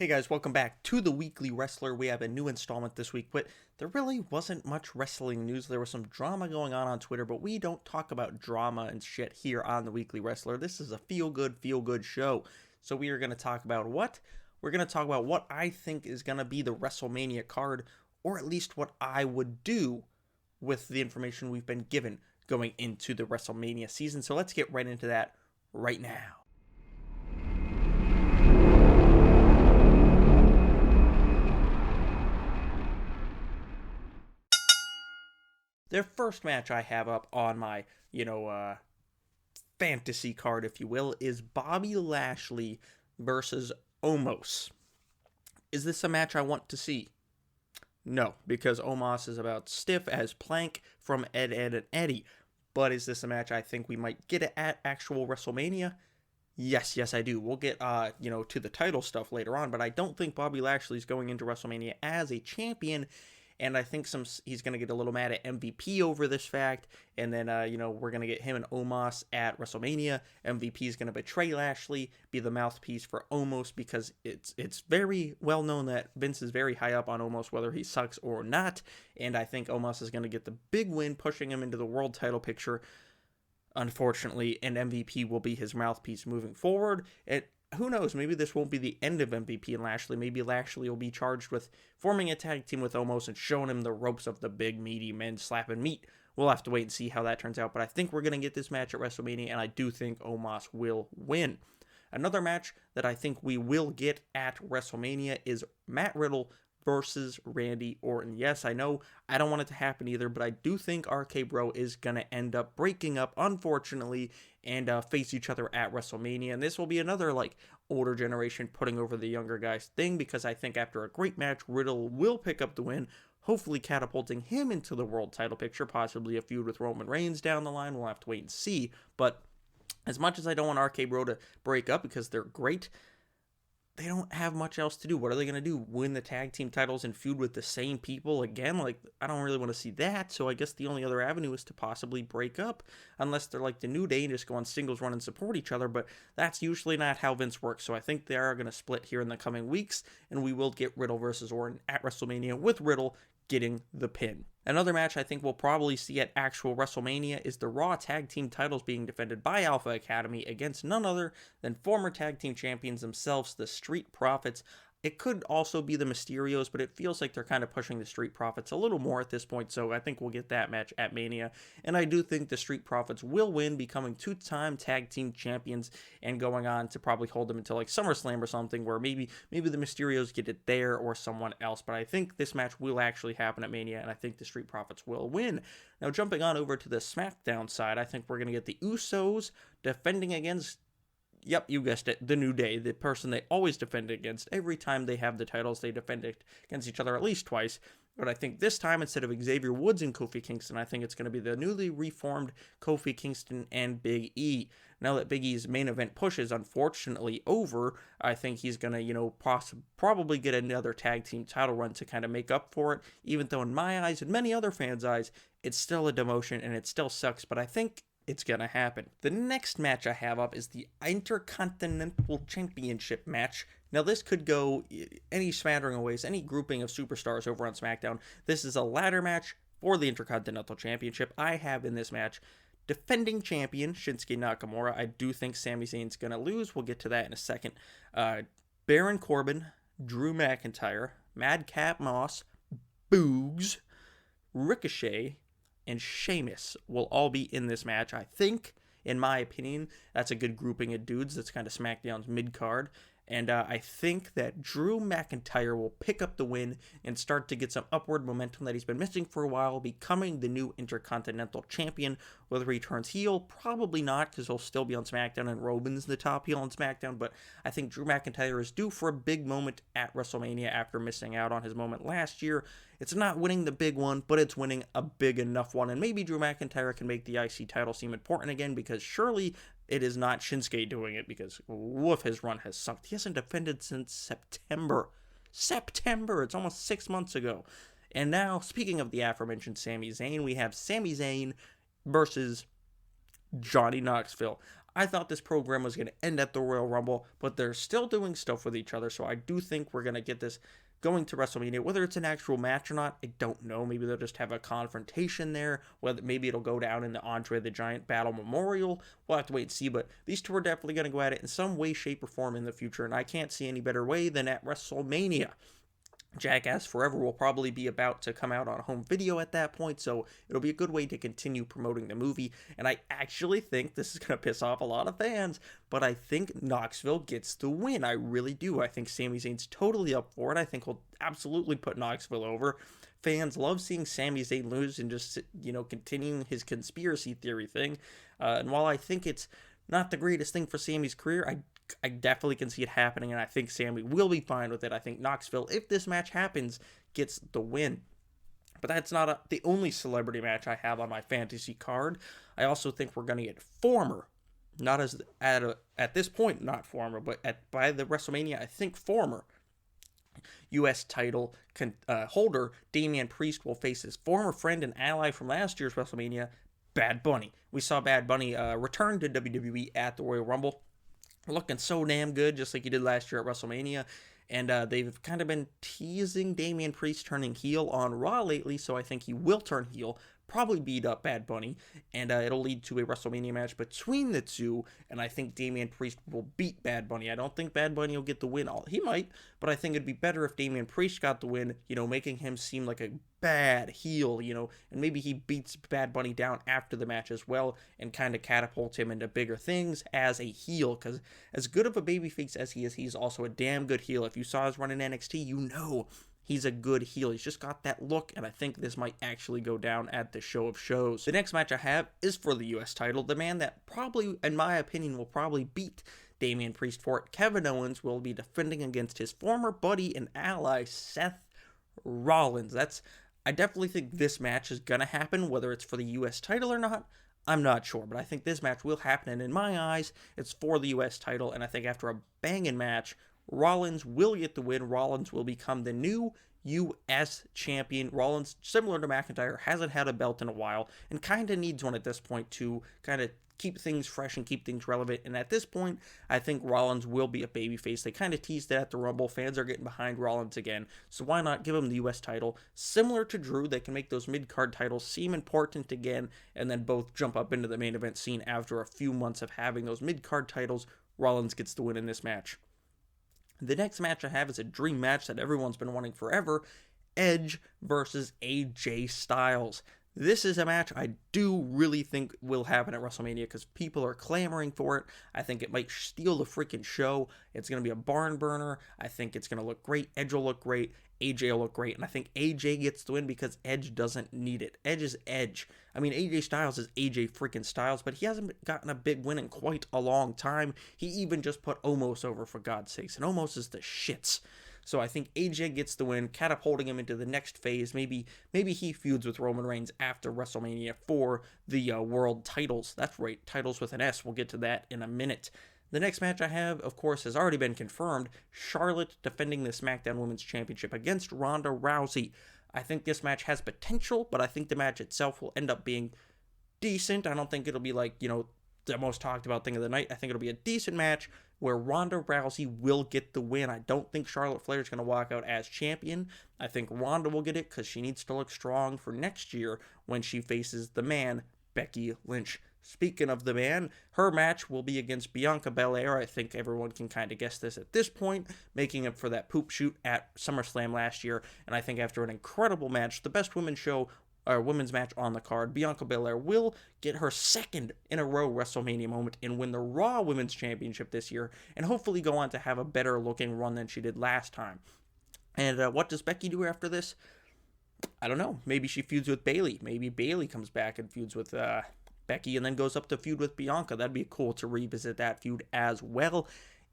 Hey guys, welcome back to the Weekly Wrestler. We have a new installment this week, but there really wasn't much wrestling news. There was some drama going on Twitter, but we don't talk about drama and shit here on the Weekly Wrestler. This is a feel good show. So we are going to talk about what? We're going to talk about what I think is going to be the WrestleMania card, or at least what I would do with the information we've been given going into the WrestleMania season. So let's get right into that right now. The first match I have up on my, fantasy card, if you will, is Bobby Lashley versus Omos. Is this a match I want to see? No, because Omos is about stiff as plank from Ed, and Eddie. But is this a match I think we might get at actual WrestleMania? Yes, I do. We'll get, to the title stuff later on, but I don't think Bobby Lashley's going into WrestleMania as a champion. And I think he's going to get a little mad at MVP over this fact. And then, we're going to get him and Omos at WrestleMania. MVP is going to betray Lashley, be the mouthpiece for Omos, because it's very well known that Vince is very high up on Omos, whether he sucks or not. And I think Omos is going to get the big win, pushing him into the world title picture, unfortunately. And MVP will be his mouthpiece moving forward. Who knows, maybe this won't be the end of MVP and Lashley. Maybe Lashley will be charged with forming a tag team with Omos and showing him the ropes of the big, meaty men slapping meat. We'll have to wait and see how that turns out, but I think we're going to get this match at WrestleMania, and I do think Omos will win. Another match that I think we will get at WrestleMania is Matt Riddle versus Randy Orton. Yes, I know I don't want it to happen either, but I do think RK Bro is going to end up breaking up, unfortunately, and face each other at WrestleMania. And this will be another, older generation putting over the younger guys thing, because I think after a great match, Riddle will pick up the win, hopefully catapulting him into the world title picture, possibly a feud with Roman Reigns down the line. We'll have to wait and see. But as much as I don't want RK Bro to break up because they're great, they don't have much else to do. What are they going to do? Win the tag team titles and feud with the same people again? I don't really want to see that. So I guess the only other avenue is to possibly break up, unless they're like the New Day and just go on singles run and support each other. But that's usually not how Vince works. So I think they are going to split here in the coming weeks, and we will get Riddle versus Orton at WrestleMania, with Riddle getting the pin. Another match I think we'll probably see at actual WrestleMania is the Raw Tag Team titles being defended by Alpha Academy against none other than former tag team champions themselves, the Street Profits. It could also be the Mysterios, but it feels like they're kind of pushing the Street Profits a little more at this point, so I think we'll get that match at Mania. And I do think the Street Profits will win, becoming two-time tag team champions and going on to probably hold them until SummerSlam or something, where maybe the Mysterios get it there or someone else. But I think this match will actually happen at Mania, and I think the Street Profits will win. Now, jumping on over to the Smackdown side, I think we're going to get the Usos defending against, yep, you guessed it, the New Day, the person they always defend against. Every time they have the titles, they defend it against each other at least twice. But I think this time, instead of Xavier Woods and Kofi Kingston, I think it's going to be the newly reformed Kofi Kingston and Big E. Now that Big E's main event push is unfortunately over, I think he's going to, probably get another tag team title run to kind of make up for it, even though in my eyes and many other fans' eyes, it's still a demotion and it still sucks, but I think it's gonna happen. The next match I have up is the Intercontinental Championship match. Now this could go any smattering of ways, any grouping of superstars over on SmackDown. This is a ladder match for the Intercontinental Championship. I have in this match defending champion Shinsuke Nakamura. I do think Sami Zayn's gonna lose. We'll get to that in a second. Baron Corbin, Drew McIntyre, Madcap Moss, Boogs, Ricochet, and Sheamus will all be in this match. I think, in my opinion, that's a good grouping of dudes. That's kind of SmackDown's mid-card. And I think that Drew McIntyre will pick up the win and start to get some upward momentum that he's been missing for a while, becoming the new Intercontinental Champion. Whether he turns heel, probably not, because he'll still be on SmackDown and Roman's the top heel on SmackDown. But I think Drew McIntyre is due for a big moment at WrestleMania after missing out on his moment last year. It's not winning the big one, but it's winning a big enough one. And maybe Drew McIntyre can make the IC title seem important again, because surely it is not Shinsuke doing it, because woof, his run has sucked. He hasn't defended since September. It's almost 6 months ago. And now, speaking of the aforementioned Sami Zayn, we have Sami Zayn versus Johnny Knoxville. I thought this program was going to end at the Royal Rumble, but they're still doing stuff with each other, so I do think we're going to get this going to WrestleMania. Whether it's an actual match or not, I don't know. Maybe they'll just have a confrontation there. Whether maybe it'll go down in the Andre the Giant Battle Memorial. We'll have to wait and see. But these two are definitely going to go at it in some way, shape, or form in the future. And I can't see any better way than at WrestleMania. Jackass Forever will probably be about to come out on home video at that point, so it'll be a good way to continue promoting the movie. And I actually think this is going to piss off a lot of fans, but I think Knoxville gets the win. I really do. I think Sami Zayn's totally up for it. I think he'll absolutely put Knoxville over. Fans love seeing Sami Zayn lose and just, continuing his conspiracy theory thing. And while I think it's not the greatest thing for Sami's career, I definitely can see it happening, and I think Sami will be fine with it. I think Knoxville, if this match happens, gets the win. But that's not the only celebrity match I have on my fantasy card. I also think we're going to get former, not as at this point, not former, but by the WrestleMania, I think former U.S. title holder Damian Priest will face his former friend and ally from last year's WrestleMania, Bad Bunny. We saw Bad Bunny return to WWE at the Royal Rumble, looking so damn good, just like he did last year at WrestleMania. And they've kind of been teasing Damian Priest turning heel on Raw lately, so I think he will turn heel, probably beat up Bad Bunny, and it'll lead to a WrestleMania match between the two, and I think Damian Priest will beat Bad Bunny. I don't think Bad Bunny will get the win. He might, but I think it'd be better if Damian Priest got the win, making him seem like a bad heel, and maybe he beats Bad Bunny down after the match as well, and kind of catapults him into bigger things as a heel, because as good of a babyface as he is, he's also a damn good heel. If you saw his run in NXT, he's a good heel. He's just got that look, and I think this might actually go down at the show of shows. The next match I have is for the U.S. title. The man that probably, in my opinion, will probably beat Damian Priest for it, Kevin Owens, will be defending against his former buddy and ally, Seth Rollins. I definitely think this match is going to happen, whether it's for the U.S. title or not. I'm not sure, but I think this match will happen, and in my eyes, it's for the U.S. title, and I think after a banging match, Rollins will get the win. Rollins will become the new U.S. champion. Rollins, similar to McIntyre, hasn't had a belt in a while and kind of needs one at this point to kind of keep things fresh and keep things relevant. And at this point, I think Rollins will be a babyface. They kind of teased it at the Rumble. Fans are getting behind Rollins again, so why not give him the U.S. title? Similar to Drew, they can make those mid-card titles seem important again and then both jump up into the main event scene after a few months of having those mid-card titles. Rollins gets the win in this match. The next match I have is a dream match that everyone's been wanting forever, Edge versus AJ Styles. This is a match I do really think will happen at WrestleMania because people are clamoring for it. I think it might steal the freaking show. It's going to be a barn burner. I think it's going to look great. Edge will look great. AJ will look great. And I think AJ gets the win because Edge doesn't need it. Edge is Edge. I mean, AJ Styles is AJ freaking Styles, but he hasn't gotten a big win in quite a long time. He even just put Omos over, for God's sakes. And Omos is the shits. So I think AJ gets the win, catapulting him into the next phase. Maybe he feuds with Roman Reigns after WrestleMania for the world titles. That's right, titles with an S. We'll get to that in a minute. The next match I have, of course, has already been confirmed. Charlotte defending the Smackdown Women's Championship against Ronda Rousey. I think this match has potential, but I think the match itself will end up being decent. I don't think it'll be like, the most talked about thing of the night. I think it'll be a decent match where Ronda Rousey will get the win. I don't think Charlotte Flair is going to walk out as champion. I think Ronda will get it because she needs to look strong for next year when she faces the man, Becky Lynch. Speaking of the man, her match will be against Bianca Belair. I think everyone can kind of guess this at this point, making up for that poop shoot at SummerSlam last year. And I think after an incredible match, the best women's match on the card, Bianca Belair will get her second in a row WrestleMania moment and win the Raw Women's Championship this year, and hopefully go on to have a better looking run than she did last time. And what does Becky do after this? I don't know. Maybe she feuds with Bayley. Maybe Bayley comes back and feuds with Becky and then goes up to feud with Bianca. That'd be cool to revisit that feud as well.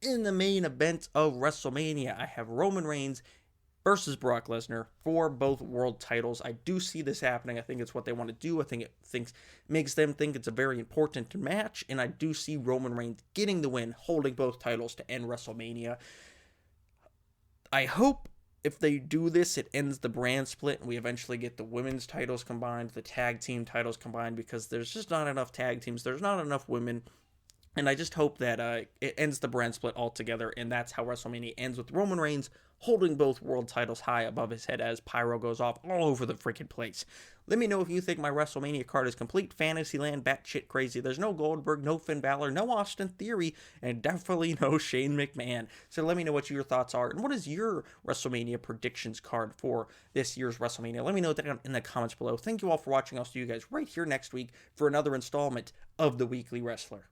In the main event of WrestleMania, I have Roman Reigns versus Brock Lesnar for both world titles. I do see this happening. I think it's what they want to do. I think it makes them think it's a very important match, and I do see Roman Reigns getting the win, holding both titles to end WrestleMania. I hope if they do this, it ends the brand split, and we eventually get the women's titles combined, the tag team titles combined, because there's just not enough tag teams. There's not enough women. And I just hope that it ends the brand split altogether, and that's how WrestleMania ends, with Roman Reigns holding both world titles high above his head as pyro goes off all over the freaking place. Let me know if you think my WrestleMania card is complete Fantasyland batshit crazy. There's no Goldberg, no Finn Balor, no Austin Theory, and definitely no Shane McMahon. So let me know what your thoughts are, and what is your WrestleMania predictions card for this year's WrestleMania? Let me know that in the comments below. Thank you all for watching. I'll see you guys right here next week for another installment of The Weekly Wrestler.